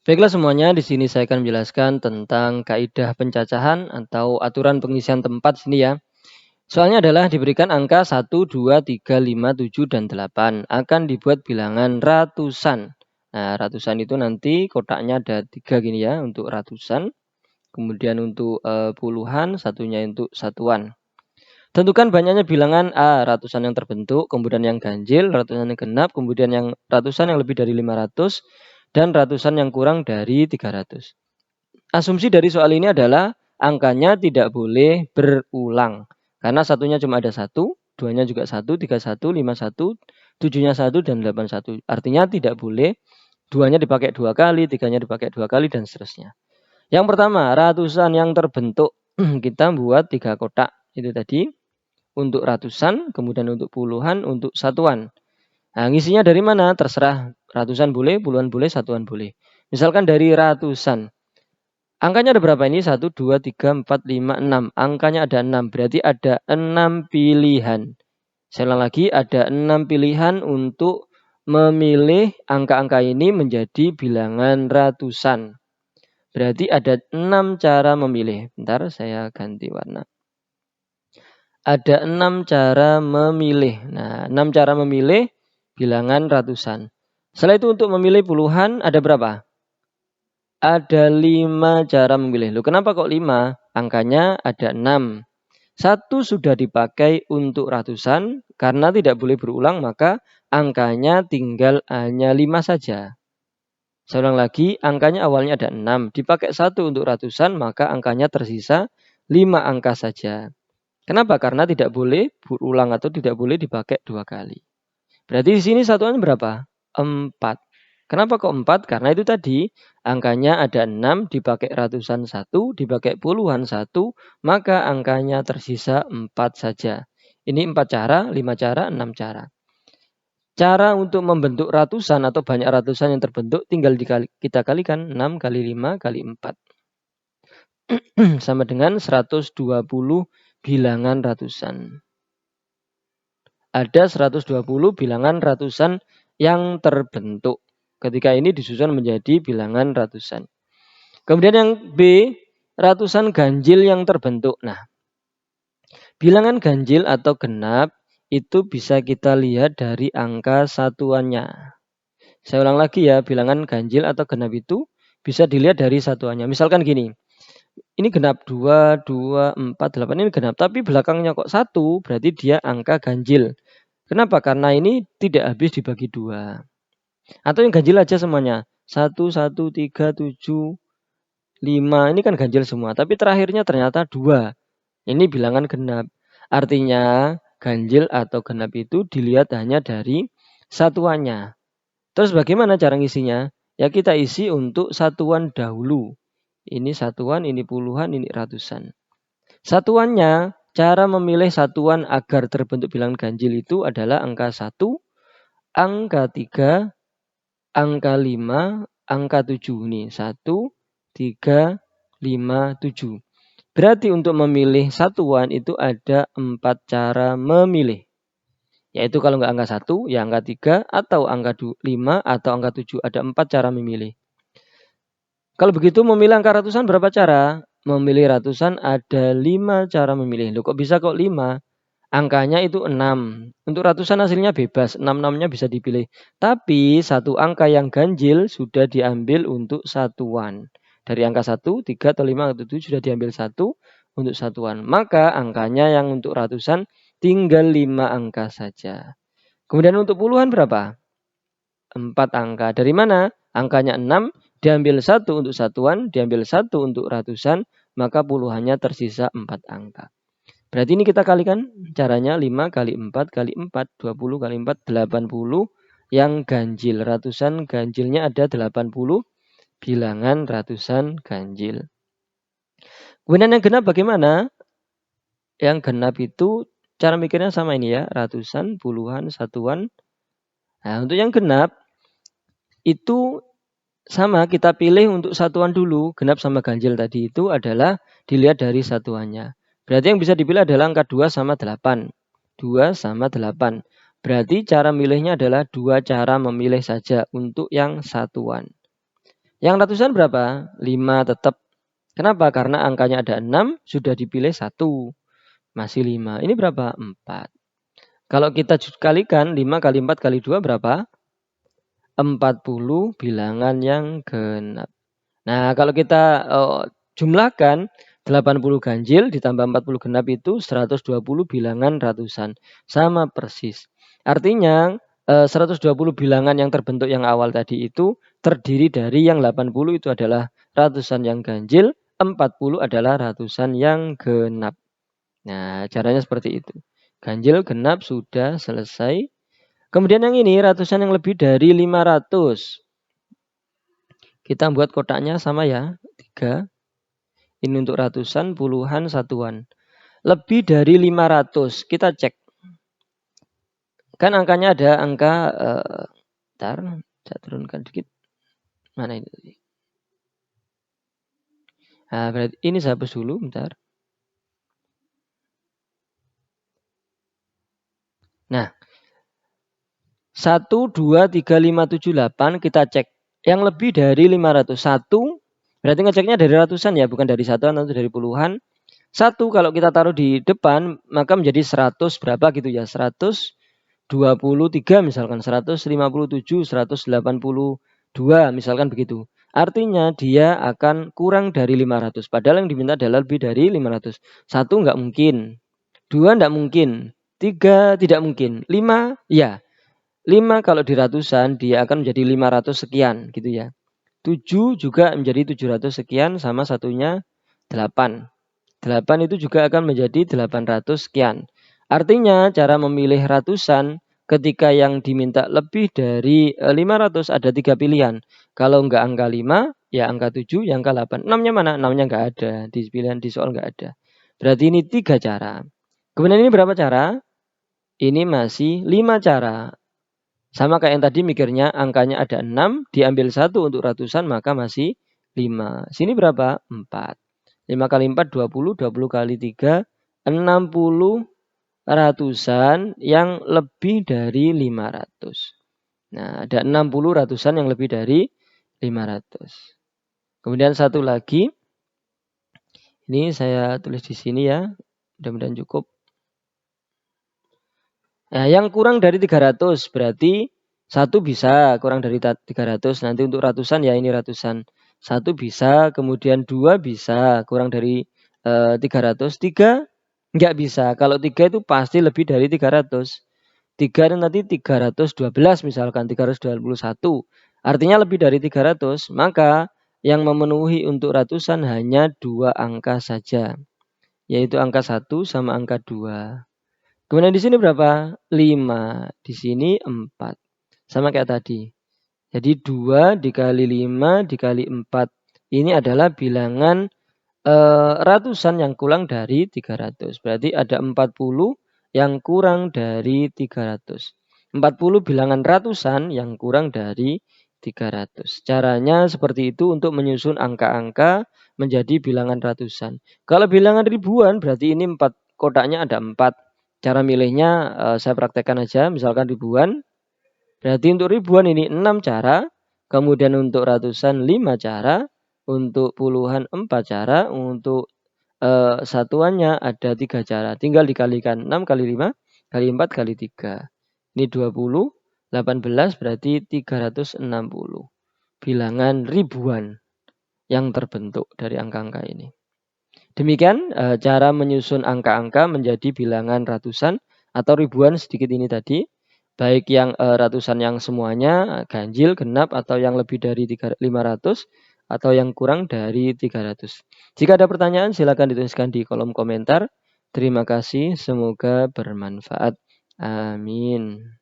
Baiklah semuanya, di sini saya akan menjelaskan tentang kaidah pencacahan atau aturan pengisian tempat sini ya. Soalnya adalah diberikan angka 1, 2, 3, 5, 7, dan 8. Akan dibuat bilangan ratusan. Nah, ratusan itu nanti kotaknya ada 3 gini ya, untuk ratusan. Kemudian untuk puluhan, satunya untuk satuan. Tentukan banyaknya bilangan A, ratusan yang terbentuk, kemudian yang ganjil, ratusan yang genap, kemudian yang ratusan yang lebih dari 500, dan ratusan yang kurang dari 300. Asumsi dari soal ini adalah angkanya tidak boleh berulang. Karena satunya cuma ada satu, duanya juga satu, tiga satu, lima satu, tujuhnya satu, dan 81. Artinya tidak boleh duanya dipakai 2 kali, tiganya dipakai 2 kali, dan seterusnya. Yang pertama, ratusan yang terbentuk. Kita buat 3 kotak. Itu tadi untuk ratusan, kemudian untuk puluhan, untuk satuan. Nah, ngisinya dari mana? Terserah. Ratusan boleh, puluhan boleh, satuan boleh. Misalkan dari ratusan. Angkanya ada berapa ini? 1, 2, 3, 4, 5, 6. Angkanya ada 6. Berarti ada 6 pilihan. Saya ulang lagi, ada 6 pilihan untuk memilih angka-angka ini menjadi bilangan ratusan. Berarti ada 6 cara memilih. Bentar, saya ganti warna. Ada 6 cara memilih. Nah, 6 cara memilih bilangan ratusan. Setelah itu untuk memilih puluhan ada berapa? Ada 5 cara memilih. Loh, kenapa kok 5? Angkanya ada 6. 1 sudah dipakai untuk ratusan. Karena tidak boleh berulang, maka angkanya tinggal hanya 5 saja. Saya ulang lagi, angkanya awalnya ada 6. Dipakai 1 untuk ratusan, maka angkanya tersisa 5 angka saja. Kenapa? Karena tidak boleh berulang atau tidak boleh dipakai 2 kali. Berarti di sini satuannya berapa? 4. Kenapa kok 4? Karena itu tadi angkanya ada 6, dipakai ratusan 1, dipakai puluhan 1, maka angkanya tersisa 4 saja. Ini 4 cara, 5 cara, 6 cara. Cara untuk membentuk ratusan atau banyak ratusan yang terbentuk tinggal kita kalikan 6 kali 5 kali 4. Sama dengan 120 bilangan ratusan. Ada 120 bilangan ratusan yang terbentuk. Ketika ini disusun menjadi bilangan ratusan. Kemudian yang B, ratusan ganjil yang terbentuk. Nah, bilangan ganjil atau genap itu bisa kita lihat dari angka satuannya. Saya ulang lagi ya, bilangan ganjil atau genap itu bisa dilihat dari satuannya. Misalkan gini, ini genap 2, 2, 4, 8 ini genap. Tapi belakangnya kok 1, berarti dia angka ganjil. Kenapa? Karena ini tidak habis dibagi 2. Atau yang ganjil aja semuanya. 1, 1, 3, 7, 5. Ini kan ganjil semua. Tapi terakhirnya ternyata 2. Ini bilangan genap. Artinya ganjil atau genap itu dilihat hanya dari satuannya. Terus bagaimana cara ngisinya? Ya kita isi untuk satuan dahulu. Ini satuan, ini puluhan, ini ratusan. Satuannya, cara memilih satuan agar terbentuk bilangan ganjil itu adalah angka 1, angka 3, angka 5, angka 7. Nih, 1, 3, 5, 7. Berarti untuk memilih satuan itu ada 4 cara memilih. Yaitu kalau nggak angka 1, ya angka 3, atau angka 5, atau angka 7. Ada 4 cara memilih. Kalau begitu memilih angka ratusan berapa cara? Memilih ratusan ada 5 cara memilih. Loh, kok bisa kok 5? Angkanya itu 6. Untuk ratusan hasilnya bebas. 6-6-nya bisa dipilih. Tapi satu angka yang ganjil sudah diambil untuk satuan. Dari angka 1, 3, atau 5, atau 7 sudah diambil 1 untuk satuan. Maka angkanya yang untuk ratusan tinggal 5 angka saja. Kemudian untuk puluhan berapa? 4 angka. Dari mana? Angkanya 6, diambil 1 untuk satuan, diambil 1 untuk ratusan, maka puluhannya tersisa 4 angka. Berarti ini kita kalikan caranya 5 kali 4 kali 4, 20 kali 4, 80 yang ganjil. Ratusan ganjilnya ada 80 bilangan ratusan ganjil. Kemudian yang genap bagaimana? Yang genap itu cara mikirnya sama ini ya, ratusan, puluhan, satuan. Nah, untuk yang genap itu sama, kita pilih untuk satuan dulu. Genap sama ganjil tadi itu adalah dilihat dari satuannya. Berarti yang bisa dipilih adalah angka 2 sama 8. 2 sama 8. Berarti cara milihnya adalah 2 cara memilih saja untuk yang satuan. Yang ratusan berapa? 5 tetap. Kenapa? Karena angkanya ada 6, sudah dipilih 1. Masih 5. Ini berapa? 4. Kalau kita kalikan 5 kali 4 kali 2 berapa? 40 bilangan yang genap. Nah, kalau kita jumlahkan 80 ganjil ditambah 40 genap itu 120 bilangan ratusan. Sama persis. Artinya 120 bilangan yang terbentuk yang awal tadi itu terdiri dari yang 80 itu adalah ratusan yang ganjil, 40 adalah ratusan yang genap. Nah, caranya seperti itu. Ganjil, genap sudah selesai. Kemudian yang ini ratusan yang lebih dari 500. Kita buat kotaknya sama ya, 3. Ini untuk ratusan, puluhan, satuan. Lebih dari 500, kita cek. Kan angkanya ada angka, bentar, saya turunkan dikit. Mana ini? Nah, berarti ini saya hapus dulu, bentar. Nah, 1, 2, 3, 5, 7, 8 kita cek. Yang lebih dari 501, berarti ngeceknya dari ratusan ya, bukan dari satuan atau dari puluhan. 1 kalau kita taruh di depan, maka menjadi 100 berapa gitu ya, 123 misalkan, 157, 182 misalkan begitu. Artinya dia akan kurang dari 500. Padahal yang diminta adalah lebih dari 500. 1 enggak mungkin. 2 enggak mungkin. 3 tidak mungkin. 5 ya. 5 kalau di ratusan dia akan menjadi 500 sekian gitu ya. 7 juga menjadi 700 sekian sama satunya 8. 8 itu juga akan menjadi 800 sekian. Artinya cara memilih ratusan ketika yang diminta lebih dari 500 ada 3 pilihan. Kalau enggak angka 5, ya angka 7, ya angka 8. 6-nya mana? 6-nya enggak ada. Di pilihan di soal enggak ada. Berarti ini 3 cara. Kemudian ini berapa cara? Ini masih 5 cara. Sama kayak yang tadi mikirnya angkanya ada 6, diambil 1 untuk ratusan maka masih 5. Sini berapa? 4. 5 kali 4, 20. 20 kali 3, 60 ratusan yang lebih dari 500. Nah, ada 60 ratusan yang lebih dari 500. Kemudian satu lagi. Ini saya tulis di sini ya. Mudah-mudahan cukup. Nah, yang kurang dari 300 berarti 1 bisa kurang dari 300. Nanti untuk ratusan ya ini ratusan. 1 bisa, kemudian 2 bisa kurang dari 300. 3 enggak bisa. Kalau 3 itu pasti lebih dari 300. 3 nanti 312 misalkan, 321. Artinya lebih dari 300. Maka yang memenuhi untuk ratusan hanya 2 angka saja. Yaitu angka 1 sama angka 2. Kemudian di sini berapa? 5. Di sini 4. Sama kayak tadi. Jadi 2 dikali 5 dikali 4. Ini adalah bilangan ratusan yang kurang dari 300. Berarti ada 40 yang kurang dari 300. 40 bilangan ratusan yang kurang dari 300. Caranya seperti itu untuk menyusun angka-angka menjadi bilangan ratusan. Kalau bilangan ribuan berarti ini 4 kotaknya ada 4. Cara milihnya saya praktekkan aja, misalkan ribuan. Berarti untuk ribuan ini 6 cara, kemudian untuk ratusan 5 cara, untuk puluhan 4 cara, untuk satuannya ada 3 cara. Tinggal dikalikan 6 kali 5 kali 4 kali 3. Ini 20, 18 berarti 360. Bilangan ribuan yang terbentuk dari angka-angka ini. Demikian cara menyusun angka-angka menjadi bilangan ratusan atau ribuan sedikit ini tadi. Baik yang ratusan yang semuanya ganjil, genap atau yang lebih dari 500 atau yang kurang dari 300. Jika ada pertanyaan silakan dituliskan di kolom komentar. Terima kasih, semoga bermanfaat. Amin.